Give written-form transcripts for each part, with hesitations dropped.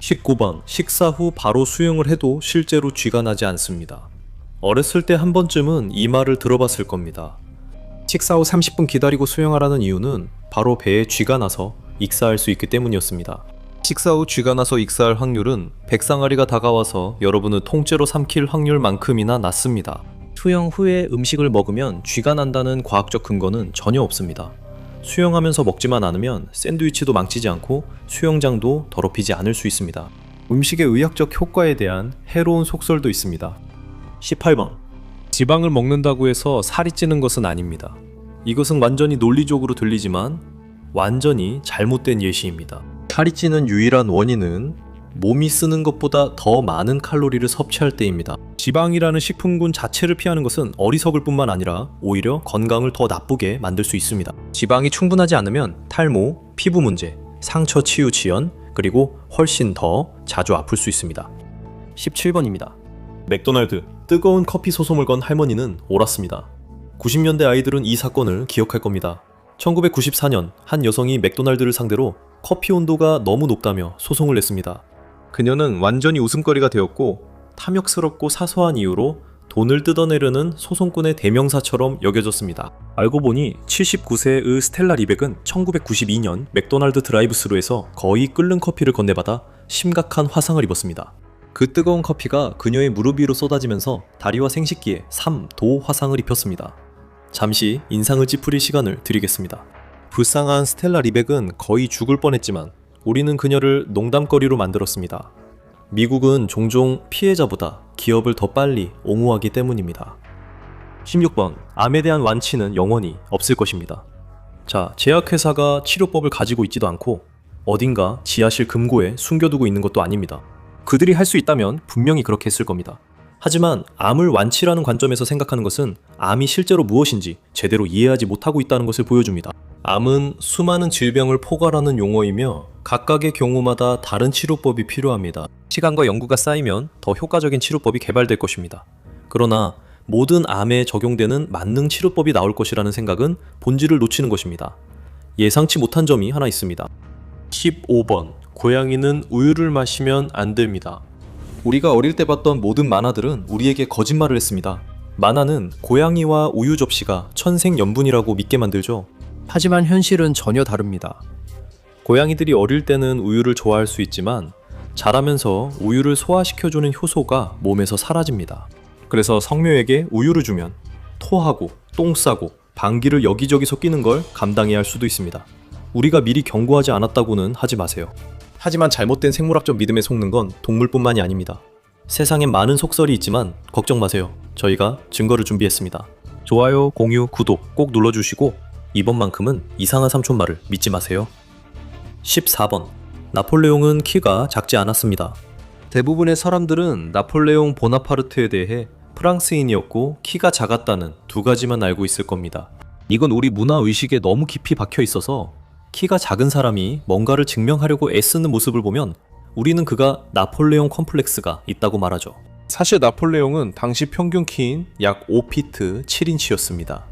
19번. 식사 후 바로 수영을 해도 실제로 쥐가 나지 않습니다. 어렸을 때 한 번쯤은 이 말을 들어봤을 겁니다. 식사 후 30분 기다리고 수영하라는 이유는 바로 배에 쥐가 나서 익사할 수 있기 때문이었습니다. 식사 후 쥐가 나서 익사할 확률은 백상아리가 다가와서 여러분을 통째로 삼킬 확률만큼이나 낮습니다. 수영 후에 음식을 먹으면 쥐가 난다는 과학적 근거는 전혀 없습니다. 수영하면서 먹지만 않으면 샌드위치도 망치지 않고 수영장도 더럽히지 않을 수 있습니다. 음식의 의학적 효과에 대한 해로운 속설도 있습니다. 18번. 지방을 먹는다고 해서 살이 찌는 것은 아닙니다. 이것은 완전히 논리적으로 들리지만 완전히 잘못된 예시입니다. 살이 찌는 유일한 원인은 몸이 쓰는 것보다 더 많은 칼로리를 섭취할 때입니다. 지방이라는 식품군 자체를 피하는 것은 어리석을 뿐만 아니라 오히려 건강을 더 나쁘게 만들 수 있습니다. 지방이 충분하지 않으면 탈모, 피부 문제, 상처 치유 지연, 그리고 훨씬 더 자주 아플 수 있습니다. 17번입니다. 맥도날드, 뜨거운 커피 소송을 건 할머니는 옳았습니다. 90년대 아이들은 이 사건을 기억할 겁니다. 1994년 한 여성이 맥도날드를 상대로 커피 온도가 너무 높다며 소송을 냈습니다. 그녀는 완전히 웃음거리가 되었고 탐욕스럽고 사소한 이유로 돈을 뜯어내려는 소송꾼의 대명사처럼 여겨졌습니다. 알고 보니 79세의 스텔라 리벡은 1992년 맥도날드 드라이브스루에서 거의 끓는 커피를 건네받아 심각한 화상을 입었습니다. 그 뜨거운 커피가 그녀의 무릎 위로 쏟아지면서 다리와 생식기에 3도 화상을 입혔습니다. 잠시 인상을 찌푸릴 시간을 드리겠습니다. 불쌍한 스텔라 리벡은 거의 죽을 뻔했지만 우리는 그녀를 농담거리로 만들었습니다. 미국은 종종 피해자보다 기업을 더 빨리 옹호하기 때문입니다. 16번. 암에 대한 완치는 영원히 없을 것입니다. 자, 제약회사가 치료법을 가지고 있지도 않고 어딘가 지하실 금고에 숨겨두고 있는 것도 아닙니다. 그들이 할 수 있다면 분명히 그렇게 했을 겁니다. 하지만 암을 완치라는 관점에서 생각하는 것은 암이 실제로 무엇인지 제대로 이해하지 못하고 있다는 것을 보여줍니다. 암은 수많은 질병을 포괄하는 용어이며 각각의 경우마다 다른 치료법이 필요합니다. 시간과 연구가 쌓이면 더 효과적인 치료법이 개발될 것입니다. 그러나 모든 암에 적용되는 만능 치료법이 나올 것이라는 생각은 본질을 놓치는 것입니다. 예상치 못한 점이 하나 있습니다. 15번. 고양이는 우유를 마시면 안 됩니다. 우리가 어릴 때 봤던 모든 만화들은 우리에게 거짓말을 했습니다. 만화는 고양이와 우유 접시가 천생연분이라고 믿게 만들죠. 하지만 현실은 전혀 다릅니다. 고양이들이 어릴 때는 우유를 좋아할 수 있지만 자라면서 우유를 소화시켜주는 효소가 몸에서 사라집니다. 그래서 성묘에게 우유를 주면 토하고 똥 싸고 방귀를 여기저기서 끼는 걸 감당해야 할 수도 있습니다. 우리가 미리 경고하지 않았다고는 하지 마세요. 하지만 잘못된 생물학적 믿음에 속는 건 동물뿐만이 아닙니다. 세상엔 많은 속설이 있지만 걱정 마세요. 저희가 증거를 준비했습니다. 좋아요, 공유, 구독 꼭 눌러주시고 이번만큼은 이상한 삼촌말을 믿지 마세요. 14번. 나폴레옹은 키가 작지 않았습니다. 대부분의 사람들은 나폴레옹 보나파르트에 대해 프랑스인이었고 키가 작았다는 두 가지만 알고 있을 겁니다. 이건 우리 문화의식에 너무 깊이 박혀 있어서 키가 작은 사람이 뭔가를 증명하려고 애쓰는 모습을 보면 우리는 그가 나폴레옹 컴플렉스가 있다고 말하죠. 사실 나폴레옹은 당시 평균 키인 약 5피트 7인치였습니다.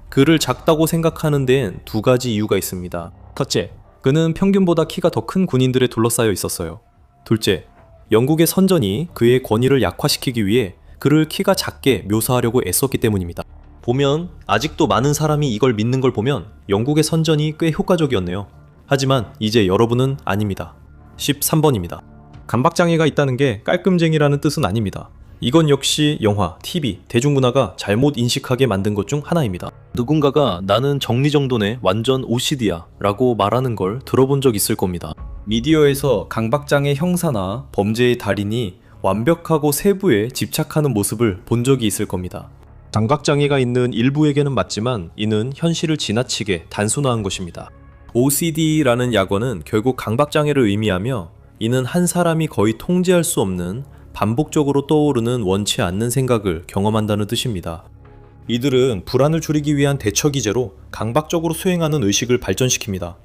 그를 작다고 생각하는 데엔 두 가지 이유가 있습니다. 첫째, 그는 평균보다 키가 더 큰 군인들에 둘러싸여 있었어요. 둘째, 영국의 선전이 그의 권위를 약화시키기 위해 그를 키가 작게 묘사하려고 애썼기 때문입니다. 보면 아직도 많은 사람이 이걸 믿는 걸 보면 영국의 선전이 꽤 효과적이었네요. 하지만 이제 여러분은 아닙니다. 13번입니다. 강박장애가 있다는 게 깔끔쟁이라는 뜻은 아닙니다. 이건 역시 영화, TV, 대중문화가 잘못 인식하게 만든 것 중 하나입니다. 누군가가 나는 정리정돈의 완전 OCD야 라고 말하는 걸 들어본 적 있을 겁니다. 미디어에서 강박장애 형사나 범죄의 달인이 완벽하고 세부에 집착하는 모습을 본 적이 있을 겁니다. 감각장애가 있는 일부에게는 맞지만 이는 현실을 지나치게 단순화한 것입니다. OCD라는 약어는 결국 강박장애를 의미하며 이는 한 사람이 거의 통제할 수 없는 반복적으로 떠오르는 원치 않는 생각을 경험한다는 뜻입니다. 이들은 불안을 줄이기 위한 대처기제로 강박적으로 수행하는 의식을 발전시킵니다.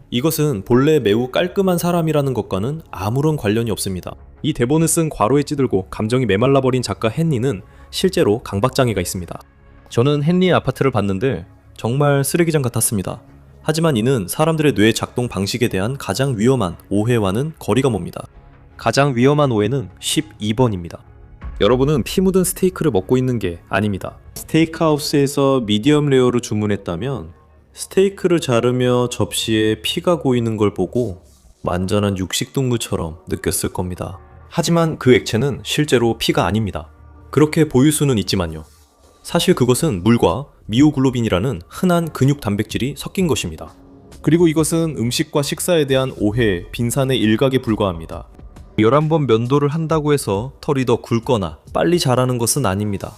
이것은 본래 매우 깔끔한 사람이라는 것과는 아무런 관련이 없습니다. 이 대본을 쓴 과로에 찌들고 감정이 메말라버린 작가 헨리는 실제로 강박장애가 있습니다. 저는 헨리의 아파트를 봤는데 정말 쓰레기장 같았습니다. 하지만 이는 사람들의 뇌 작동 방식에 대한 가장 위험한 오해와는 거리가 멉니다. 가장 위험한 오해는 12번입니다. 여러분은 피 묻은 스테이크를 먹고 있는 게 아닙니다. 스테이크하우스에서 미디엄 레어로 주문했다면 스테이크를 자르며 접시에 피가 고이는 걸 보고 완전한 육식동물처럼 느꼈을 겁니다. 하지만 그 액체는 실제로 피가 아닙니다. 그렇게 보일 수는 있지만요. 사실 그것은 물과 미오글로빈이라는 흔한 근육 단백질이 섞인 것입니다. 그리고 이것은 음식과 식사에 대한 오해, 빈산의 일각에 불과합니다. 11번 면도를 한다고 해서 털이 더 굵거나 빨리 자라는 것은 아닙니다.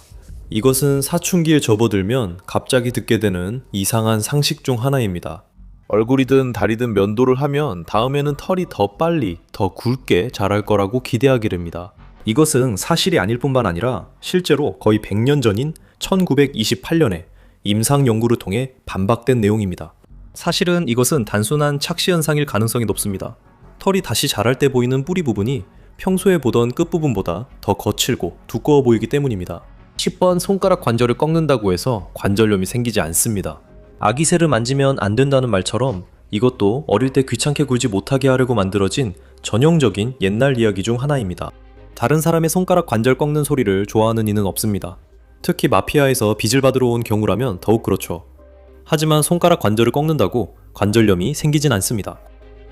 이것은 사춘기에 접어들면 갑자기 듣게 되는 이상한 상식 중 하나입니다. 얼굴이든 다리든 면도를 하면 다음에는 털이 더 빨리, 더 굵게 자랄 거라고 기대하기랍니다. 이것은 사실이 아닐 뿐만 아니라 실제로 거의 100년 전인 1928년에 임상 연구를 통해 반박된 내용입니다. 사실은 이것은 단순한 착시 현상일 가능성이 높습니다. 털이 다시 자랄 때 보이는 뿌리 부분이 평소에 보던 끝부분보다 더 거칠고 두꺼워 보이기 때문입니다. 10번 손가락 관절을 꺾는다고 해서 관절염이 생기지 않습니다. 아기 새를 만지면 안 된다는 말처럼 이것도 어릴 때 귀찮게 굴지 못하게 하려고 만들어진 전형적인 옛날 이야기 중 하나입니다. 다른 사람의 손가락 관절 꺾는 소리를 좋아하는 이는 없습니다. 특히 마피아에서 빚을 받으러 온 경우라면 더욱 그렇죠. 하지만 손가락 관절을 꺾는다고 관절염이 생기진 않습니다.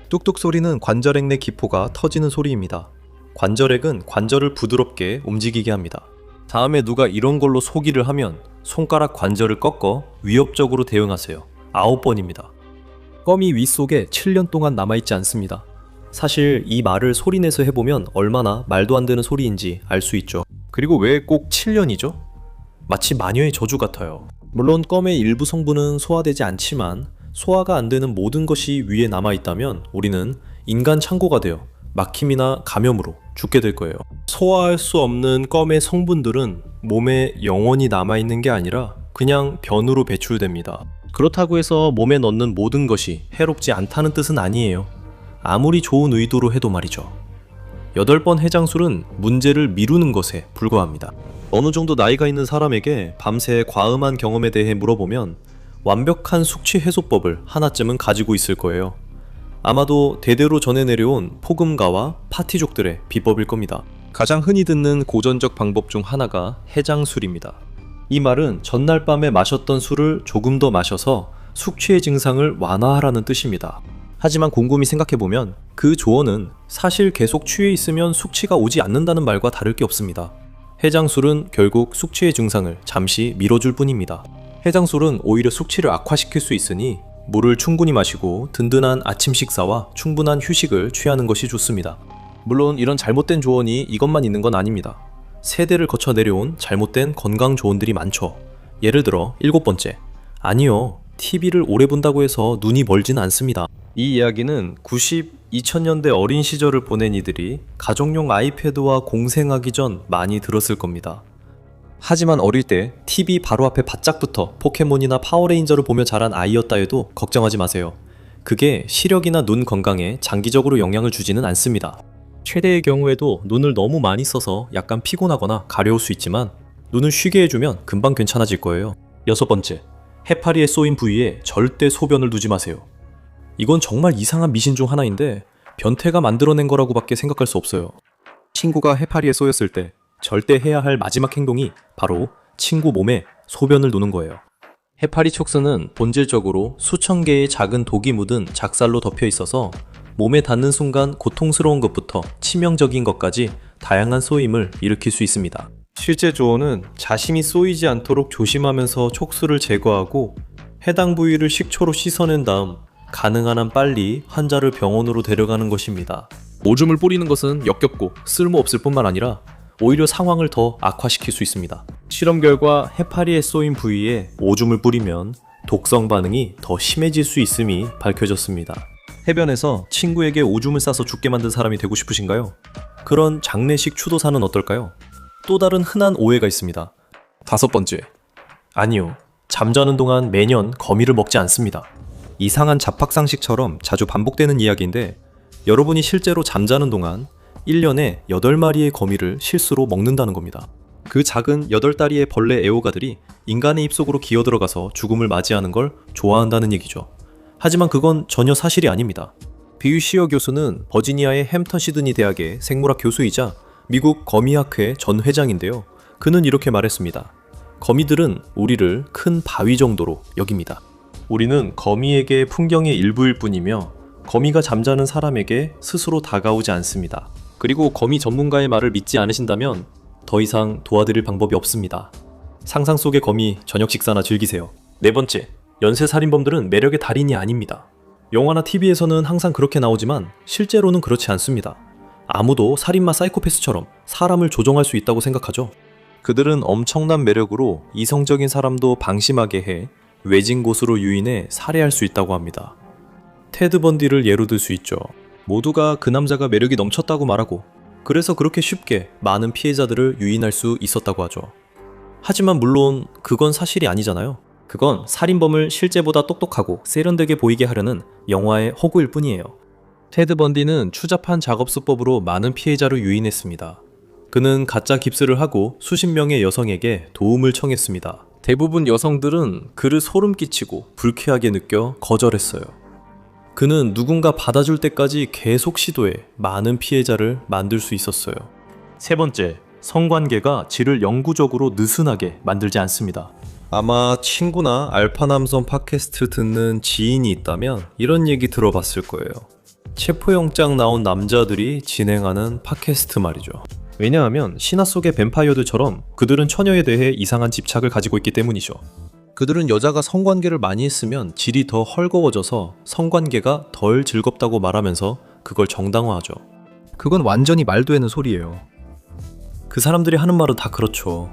뚝뚝 소리는 관절액 내 기포가 터지는 소리입니다. 관절액은 관절을 부드럽게 움직이게 합니다. 다음에 누가 이런 걸로 소기를 하면 손가락 관절을 꺾어 위협적으로 대응하세요. 9번입니다. 껌이 윗속에 7년 동안 남아있지 않습니다. 사실 이 말을 소리내서 해보면 얼마나 말도 안 되는 소리인지 알 수 있죠. 그리고 왜 꼭 7년이죠? 마치 마녀의 저주 같아요. 물론 껌의 일부 성분은 소화되지 않지만 소화가 안 되는 모든 것이 위에 남아있다면 우리는 인간 창고가 되어 막힘이나 감염으로 죽게 될 거예요. 소화할 수 없는 껌의 성분들은 몸에 영원히 남아있는 게 아니라 그냥 변으로 배출됩니다. 그렇다고 해서 몸에 넣는 모든 것이 해롭지 않다는 뜻은 아니에요. 아무리 좋은 의도로 해도 말이죠. 8번 해장술은 문제를 미루는 것에 불과합니다. 어느 정도 나이가 있는 사람에게 밤새 과음한 경험에 대해 물어보면 완벽한 숙취 해소법을 하나쯤은 가지고 있을 거예요. 아마도 대대로 전해 내려온 포금가와 파티족들의 비법일 겁니다. 가장 흔히 듣는 고전적 방법 중 하나가 해장술입니다. 이 말은 전날 밤에 마셨던 술을 조금 더 마셔서 숙취의 증상을 완화하라는 뜻입니다. 하지만 곰곰이 생각해보면 그 조언은 사실 계속 취해 있으면 숙취가 오지 않는다는 말과 다를 게 없습니다. 해장술은 결국 숙취의 증상을 잠시 밀어줄 뿐입니다. 해장술은 오히려 숙취를 악화시킬 수 있으니 물을 충분히 마시고 든든한 아침 식사와 충분한 휴식을 취하는 것이 좋습니다. 물론 이런 잘못된 조언이 이것만 있는 건 아닙니다. 세대를 거쳐 내려온 잘못된 건강 조언들이 많죠. 예를 들어 7번째, 아니요, TV를 오래 본다고 해서 눈이 멀지는 않습니다. 이 이야기는 2000년대 어린 시절을 보낸 이들이 가정용 아이패드와 공생하기 전 많이 들었을 겁니다. 하지만 어릴 때 TV 바로 앞에 바짝부터 포켓몬이나 파워레인저를 보며 자란 아이였다 해도 걱정하지 마세요. 그게 시력이나 눈 건강에 장기적으로 영향을 주지는 않습니다. 최대의 경우에도 눈을 너무 많이 써서 약간 피곤하거나 가려울 수 있지만 눈을 쉬게 해주면 금방 괜찮아질 거예요. 6번째, 해파리에 쏘인 부위에 절대 소변을 두지 마세요. 이건 정말 이상한 미신 중 하나인데 변태가 만들어낸 거라고밖에 생각할 수 없어요. 친구가 해파리에 쏘였을 때 절대 해야 할 마지막 행동이 바로 친구 몸에 소변을 누는 거예요. 해파리 촉수는 본질적으로 수천 개의 작은 독이 묻은 작살로 덮여 있어서 몸에 닿는 순간 고통스러운 것부터 치명적인 것까지 다양한 쏘임을 일으킬 수 있습니다. 실제 조언은 자신이 쏘이지 않도록 조심하면서 촉수를 제거하고 해당 부위를 식초로 씻어낸 다음 가능한 한 빨리 환자를 병원으로 데려가는 것입니다. 오줌을 뿌리는 것은 역겹고 쓸모없을 뿐만 아니라 오히려 상황을 더 악화시킬 수 있습니다. 실험 결과 해파리에 쏘인 부위에 오줌을 뿌리면 독성 반응이 더 심해질 수 있음이 밝혀졌습니다. 해변에서 친구에게 오줌을 싸서 죽게 만든 사람이 되고 싶으신가요? 그런 장례식 추도사는 어떨까요? 또 다른 흔한 오해가 있습니다. 5번째, 아니요, 잠자는 동안 매년 거미를 먹지 않습니다. 이상한 잡학상식처럼 자주 반복되는 이야기인데 여러분이 실제로 잠자는 동안 1년에 8마리의 거미를 실수로 먹는다는 겁니다. 그 작은 8다리의 벌레 애호가들이 인간의 입속으로 기어들어가서 죽음을 맞이하는 걸 좋아한다는 얘기죠. 하지만 그건 전혀 사실이 아닙니다. 비유 시어 교수는 버지니아의 햄턴 시드니 대학의 생물학 교수이자 미국 거미학회 전 회장인데요. 그는 이렇게 말했습니다. 거미들은 우리를 큰 바위 정도로 여깁니다. 우리는 거미에게 풍경의 일부일 뿐이며 거미가 잠자는 사람에게 스스로 다가오지 않습니다. 그리고 거미 전문가의 말을 믿지 않으신다면 더 이상 도와드릴 방법이 없습니다. 상상 속의 거미 저녁 식사나 즐기세요. 네 번째, 연쇄살인범들은 매력의 달인이 아닙니다. 영화나 TV에서는 항상 그렇게 나오지만 실제로는 그렇지 않습니다. 아무도 살인마 사이코패스처럼 사람을 조종할 수 있다고 생각하죠. 그들은 엄청난 매력으로 이성적인 사람도 방심하게 해 외진 곳으로 유인해 살해할 수 있다고 합니다. 테드 번디를 예로 들 수 있죠. 모두가 그 남자가 매력이 넘쳤다고 말하고 그래서 그렇게 쉽게 많은 피해자들을 유인할 수 있었다고 하죠. 하지만 물론 그건 사실이 아니잖아요. 그건 살인범을 실제보다 똑똑하고 세련되게 보이게 하려는 영화의 허구일 뿐이에요. 테드 번디는 추잡한 작업 수법으로 많은 피해자를 유인했습니다. 그는 가짜 깁스를 하고 수십 명의 여성에게 도움을 청했습니다. 대부분 여성들은 그를 소름 끼치고 불쾌하게 느껴 거절했어요. 그는 누군가 받아줄 때까지 계속 시도해 많은 피해자를 만들 수 있었어요. 세 번째, 성관계가 질을 영구적으로 느슨하게 만들지 않습니다. 아마 친구나 알파남성 팟캐스트 듣는 지인이 있다면 이런 얘기 들어봤을 거예요. 체포영장 나온 남자들이 진행하는 팟캐스트 말이죠. 왜냐하면 신화 속의 뱀파이어들처럼 그들은 처녀에 대해 이상한 집착을 가지고 있기 때문이죠. 그들은 여자가 성관계를 많이 했으면 질이 더 헐거워져서 성관계가 덜 즐겁다고 말하면서 그걸 정당화하죠. 그건 완전히 말도 되는 소리예요. 그 사람들이 하는 말은 다 그렇죠.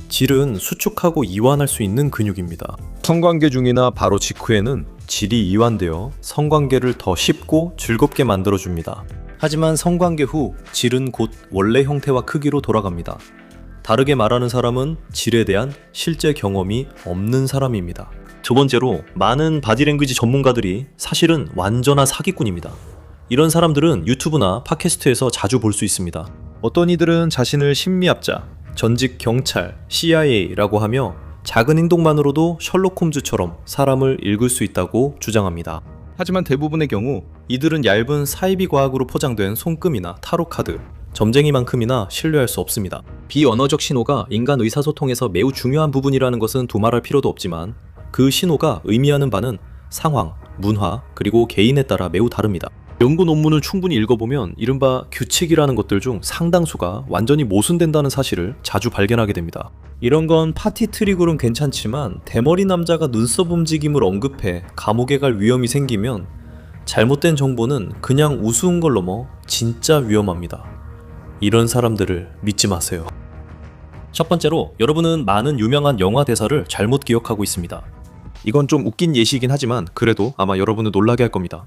질은 수축하고 이완할 수 있는 근육입니다. 성관계 중이나 바로 직후에는 질이 이완되어 성관계를 더 쉽고 즐겁게 만들어줍니다. 하지만 성관계 후 질은 곧 원래 형태와 크기로 돌아갑니다. 다르게 말하는 사람은 질에 대한 실제 경험이 없는 사람입니다. 두 번째로, 많은 바디랭귀지 전문가들이 사실은 완전한 사기꾼입니다. 이런 사람들은 유튜브나 팟캐스트에서 자주 볼 수 있습니다. 어떤 이들은 자신을 심리학자, 전직 경찰, CIA라고 하며 작은 행동만으로도 셜록 홈즈처럼 사람을 읽을 수 있다고 주장합니다. 하지만 대부분의 경우 이들은 얇은 사이비 과학으로 포장된 손금이나 타로 카드, 점쟁이만큼이나 신뢰할 수 없습니다. 비언어적 신호가 인간 의사소통에서 매우 중요한 부분이라는 것은 두말할 필요도 없지만 그 신호가 의미하는 바는 상황, 문화, 그리고 개인에 따라 매우 다릅니다. 연구 논문을 충분히 읽어보면 이른바 규칙이라는 것들 중 상당수가 완전히 모순된다는 사실을 자주 발견하게 됩니다. 이런 건 파티 트릭으로는 괜찮지만 대머리 남자가 눈썹 움직임을 언급해 감옥에 갈 위험이 생기면 잘못된 정보는 그냥 우스운 걸 넘어 진짜 위험합니다. 이런 사람들을 믿지 마세요. 첫 번째로, 여러분은 많은 유명한 영화 대사를 잘못 기억하고 있습니다. 이건 좀 웃긴 예시이긴 하지만 그래도 아마 여러분을 놀라게 할 겁니다.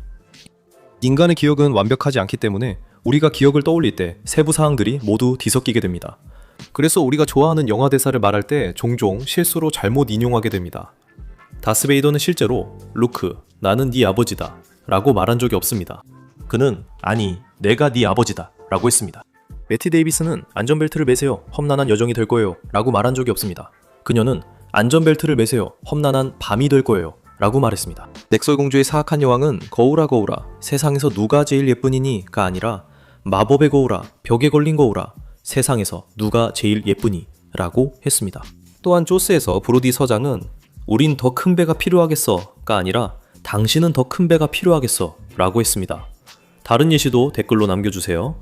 인간의 기억은 완벽하지 않기 때문에 우리가 기억을 떠올릴 때 세부 사항들이 모두 뒤섞이게 됩니다. 그래서 우리가 좋아하는 영화 대사를 말할 때 종종 실수로 잘못 인용하게 됩니다. 다스베이더는 실제로 루크, 나는 네 아버지다 라고 말한 적이 없습니다. 그는 아니, 내가 네 아버지다 라고 했습니다. 매티 데이비스는 안전벨트를 매세요, 험난한 여정이 될 거예요 라고 말한 적이 없습니다. 그녀는 안전벨트를 매세요, 험난한 밤이 될 거예요 라고 말했습니다. 넥설공주의 사악한 여왕은 거울아 거울아 세상에서 누가 제일 예쁘니니가 아니라 마법의 거울아 벽에 걸린 거울아 세상에서 누가 제일 예쁘니 라고 했습니다. 또한 조스에서 브로디 서장은 우린 더 큰 배가 필요하겠어가 아니라 당신은 더 큰 배가 필요하겠어 라고 했습니다. 다른 예시도 댓글로 남겨주세요.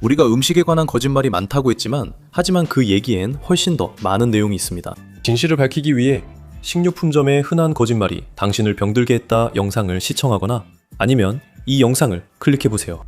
우리가 음식에 관한 거짓말이 많다고 했지만 하지만 그 얘기엔 훨씬 더 많은 내용이 있습니다. 진실을 밝히기 위해 식료품점의 흔한 거짓말이 당신을 병들게 했다 영상을 시청하거나 아니면 이 영상을 클릭해보세요.